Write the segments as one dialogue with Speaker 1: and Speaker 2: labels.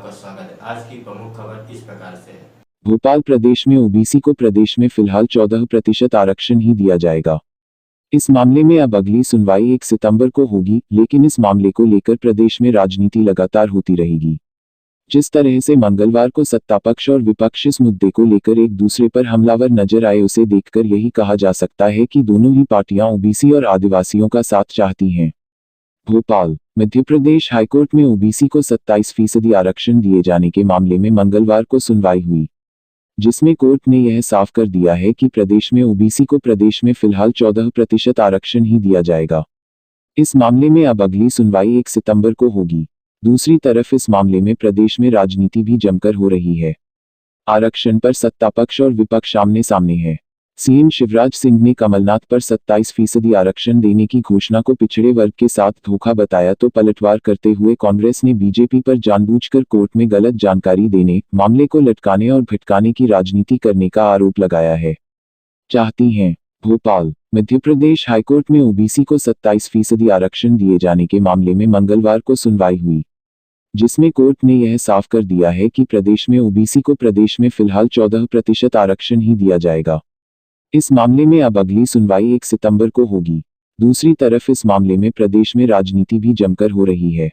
Speaker 1: आपका स्वागत है। आज की प्रमुख खबर इस प्रकार से है।
Speaker 2: भोपाल प्रदेश में ओबीसी को प्रदेश में फिलहाल 14% आरक्षण ही दिया जाएगा। इस मामले में अब अगली सुनवाई 1 सितंबर को होगी, लेकिन इस मामले को लेकर प्रदेश में राजनीति लगातार होती रहेगी। जिस तरह से मंगलवार को सत्तापक्ष और विपक्ष इस मुद्दे को लेकर एक दूसरे पर हमलावर नजर आए, उसे देखकर यही कहा जा सकता है कि दोनों ही पार्टियां ओबीसी और आदिवासियों का साथ चाहती हैं। भोपाल, मध्य प्रदेश हाईकोर्ट में ओबीसी को 27% आरक्षण दिए जाने के मामले में मंगलवार को सुनवाई हुई, जिसमें कोर्ट ने यह साफ कर दिया है कि प्रदेश में ओबीसी को प्रदेश में फिलहाल 14% आरक्षण ही दिया जाएगा। इस मामले में अब अगली सुनवाई 1 सितंबर को होगी। दूसरी तरफ इस मामले में प्रदेश में राजनीति भी जमकर हो रही है। आरक्षण पर सत्तापक्ष और विपक्ष आमने सामने है। सीएम शिवराज सिंह ने कमलनाथ पर 27% आरक्षण देने की घोषणा को पिछड़े वर्ग के साथ धोखा बताया, तो पलटवार करते हुए कांग्रेस ने बीजेपी पर जानबूझकर कोर्ट में गलत जानकारी देने, मामले को लटकाने और भटकाने की राजनीति करने का आरोप लगाया है। चाहती हैं। भोपाल, मध्य प्रदेश हाईकोर्ट में ओबीसी को 27% आरक्षण दिए जाने के मामले में मंगलवार को सुनवाई हुई, जिसमें कोर्ट ने यह साफ कर दिया है कि प्रदेश में ओबीसी को प्रदेश में फिलहाल 14% आरक्षण ही दिया जाएगा। इस मामले में अब अगली सुनवाई 1 सितंबर को होगी। दूसरी तरफ इस मामले में प्रदेश में राजनीति भी जमकर हो रही है।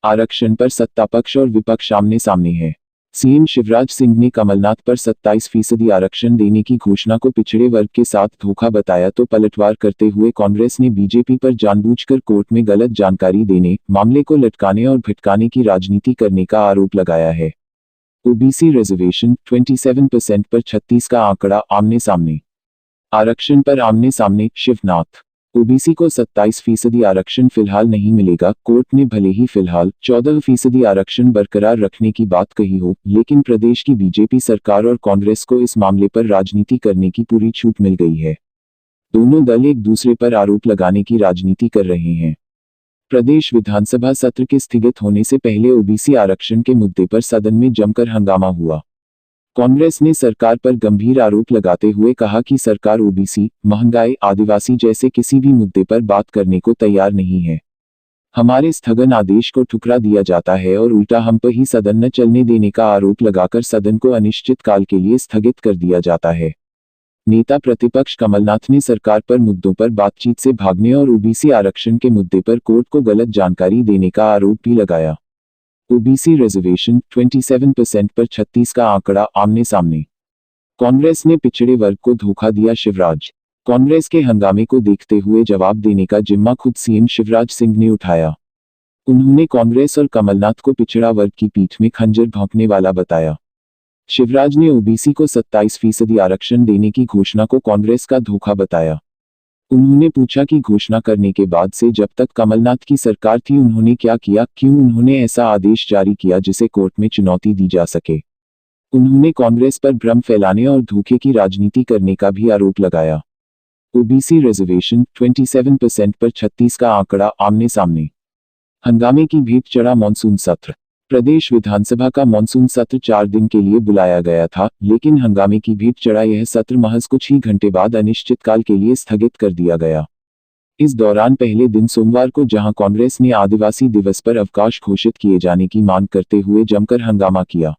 Speaker 2: आरक्षण पर सत्तापक्ष और विपक्ष आमने सामने है। सीएम शिवराज सिंह ने कमलनाथ पर 27% आरक्षण देने की घोषणा को पिछड़े वर्ग के साथ धोखा बताया, तो पलटवार करते हुए कांग्रेस ने बीजेपी पर जानबूझकर कोर्ट में गलत जानकारी देने, मामले को लटकाने और भटकाने की राजनीति करने का आरोप लगाया है। ओबीसी रिजर्वेशन 27% पर 36 का आंकड़ा आमने सामने। आरक्षण पर आमने सामने शिवनाथ। ओबीसी को 27% आरक्षण फिलहाल नहीं मिलेगा। कोर्ट ने भले ही फिलहाल 14% आरक्षण बरकरार रखने की बात कही हो, लेकिन प्रदेश की बीजेपी सरकार और कांग्रेस को इस मामले पर राजनीति करने की पूरी छूट मिल गई है। दोनों दल एक दूसरे पर आरोप लगाने की राजनीति कर रहे हैं। प्रदेश विधानसभा सत्र के स्थगित होने से पहले ओबीसी आरक्षण के मुद्दे पर सदन में जमकर हंगामा हुआ। कांग्रेस ने सरकार पर गंभीर आरोप लगाते हुए कहा कि सरकार ओबीसी, महंगाई, आदिवासी जैसे किसी भी मुद्दे पर बात करने को तैयार नहीं है। हमारे स्थगन आदेश को ठुकरा दिया जाता है और उल्टा हम पर ही सदन न चलने देने का आरोप लगाकर सदन को अनिश्चित काल के लिए स्थगित कर दिया जाता है। नेता प्रतिपक्ष कमलनाथ ने सरकार पर मुद्दों पर बातचीत से भागने और ओबीसी आरक्षण के मुद्दे पर कोर्ट को गलत जानकारी देने का आरोप भी लगाया। ओबीसी रिजर्वेशन 27% पर 36 का आंकड़ा आमने सामने। कांग्रेस ने पिछड़े वर्ग को धोखा दिया। शिवराज। कांग्रेस के हंगामे को देखते हुए जवाब देने का जिम्मा खुद सीएम शिवराज सिंह ने उठाया। उन्होंने कांग्रेस और कमलनाथ को पिछड़ा वर्ग की पीठ में खंजर भोंकने वाला बताया। शिवराज ने ओबीसी को 27% आरक्षण देने की घोषणा को कांग्रेस का धोखा बताया। उन्होंने पूछा कि घोषणा करने के बाद से जब तक कमलनाथ की सरकार थी उन्होंने क्या किया, क्यों उन्होंने ऐसा आदेश जारी किया जिसे कोर्ट में चुनौती दी जा सके। उन्होंने कांग्रेस पर भ्रम फैलाने और धोखे की राजनीति करने का भी आरोप लगाया। ओबीसी रिजर्वेशन 27% पर 36 का आंकड़ा आमने सामने। हंगामे की भेंट चढ़ा मॉनसून सत्र। प्रदेश विधानसभा का मॉनसून सत्र 4 दिन के लिए बुलाया गया था, लेकिन हंगामे की भेंट चढ़ा यह सत्र महज कुछ ही घंटे बाद अनिश्चितकाल के लिए स्थगित कर दिया गया। इस दौरान पहले दिन सोमवार को जहां कांग्रेस ने आदिवासी दिवस पर अवकाश घोषित किए जाने की मांग करते हुए जमकर हंगामा किया,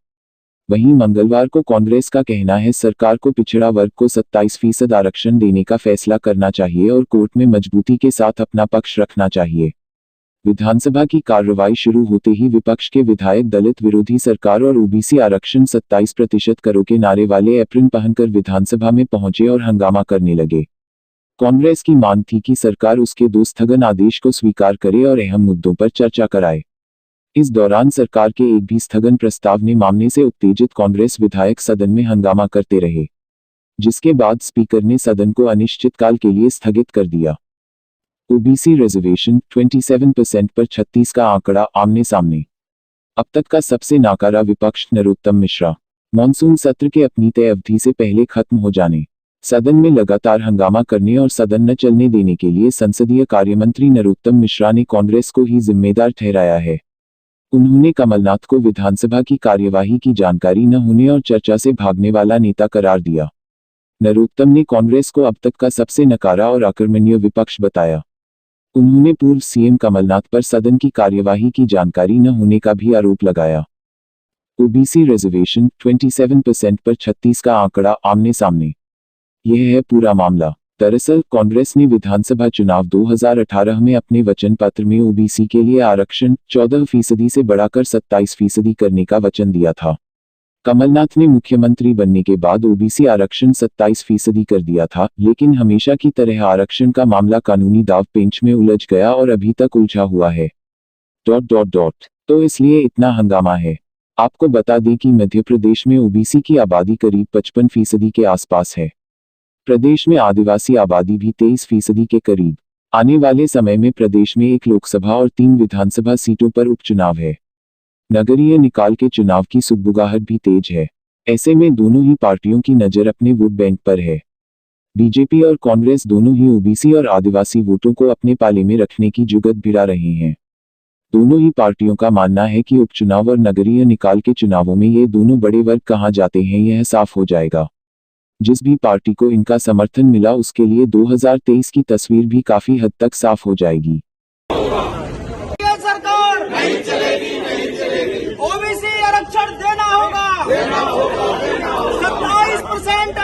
Speaker 2: वहीं मंगलवार को कांग्रेस का कहना है सरकार को पिछड़ा वर्ग को 27% आरक्षण देने का फैसला करना चाहिए और कोर्ट में मजबूती के साथ अपना पक्ष रखना चाहिए। विधानसभा की कार्रवाई शुरू होते ही विपक्ष के विधायक दलित विरोधी सरकार और ओबीसी आरक्षण 27% करो के नारे वाले एप्रिन पहनकर विधानसभा में पहुंचे और हंगामा करने लगे। कांग्रेस की मांग थी कि सरकार उसके 2 स्थगन आदेश को स्वीकार करे और अहम मुद्दों पर चर्चा कराए। इस दौरान सरकार के एक भी स्थगन प्रस्ताव ने मामले से उत्तेजित कांग्रेस विधायक सदन में हंगामा करते रहे, जिसके बाद स्पीकर ने सदन को अनिश्चितकाल के लिए स्थगित कर दिया। ओबीसी रिजर्वेशन 27% पर 36 का आंकड़ा आमने सामने। अब तक का सबसे नाकारा विपक्ष नरोत्तम मिश्रा। मॉनसून सत्र के अपनी तय अवधि से पहले खत्म हो जाने, सदन में लगातार हंगामा करने और सदन न चलने देने के लिए संसदीय कार्यमंत्री नरोत्तम मिश्रा ने कांग्रेस को ही जिम्मेदार ठहराया है। उन्होंने कमलनाथ को विधानसभा की कार्यवाही की जानकारी न होने और चर्चा से भागने वाला नेता करार दिया। नरोत्तम ने कांग्रेस को अब तक का सबसे नकारा और आक्रमणीय विपक्ष बताया। उन्होंने पूर्व सीएम कमलनाथ पर सदन की कार्यवाही की जानकारी न होने का भी आरोप लगाया। ओबीसी रिजर्वेशन 27% पर 36 का आंकड़ा आमने सामने। यह है पूरा मामला। दरअसल कांग्रेस ने विधानसभा चुनाव 2018 में अपने वचन पत्र में ओबीसी के लिए आरक्षण 14% से बढ़ाकर 27% करने का वचन दिया था। कमलनाथ ने मुख्यमंत्री बनने के बाद ओबीसी आरक्षण 27% कर दिया था, लेकिन हमेशा की तरह आरक्षण का मामला कानूनी दाव पेंच में उलझ गया और अभी तक उलझा हुआ है। तो इसलिए इतना हंगामा है। आपको बता दें कि मध्य प्रदेश में ओबीसी की आबादी करीब 55% के आसपास है। प्रदेश में आदिवासी आबादी भी 23% के करीब। आने वाले समय में प्रदेश में 1 लोकसभा और 3 विधानसभा सीटों पर उपचुनाव है। नगरीय निकाय के चुनाव की सुगबुगाहट भी तेज है। ऐसे में दोनों ही पार्टियों की नजर अपने वोट बैंक पर है। बीजेपी और कांग्रेस दोनों ही ओबीसी और आदिवासी वोटों को अपने पाले में रखने की जुगत भिड़ा रहे हैं। दोनों ही पार्टियों का मानना है कि उपचुनाव और नगरीय निकाय के चुनावों में ये दोनों बड़े वर्ग कहां जाते हैं यह साफ हो जाएगा। जिस भी पार्टी को इनका समर्थन मिला उसके लिए 2023 की तस्वीर भी काफी हद तक साफ हो जाएगी।
Speaker 3: ये सरकार नहीं चलेगी। ओबीसी आरक्षण देना होगा। 27%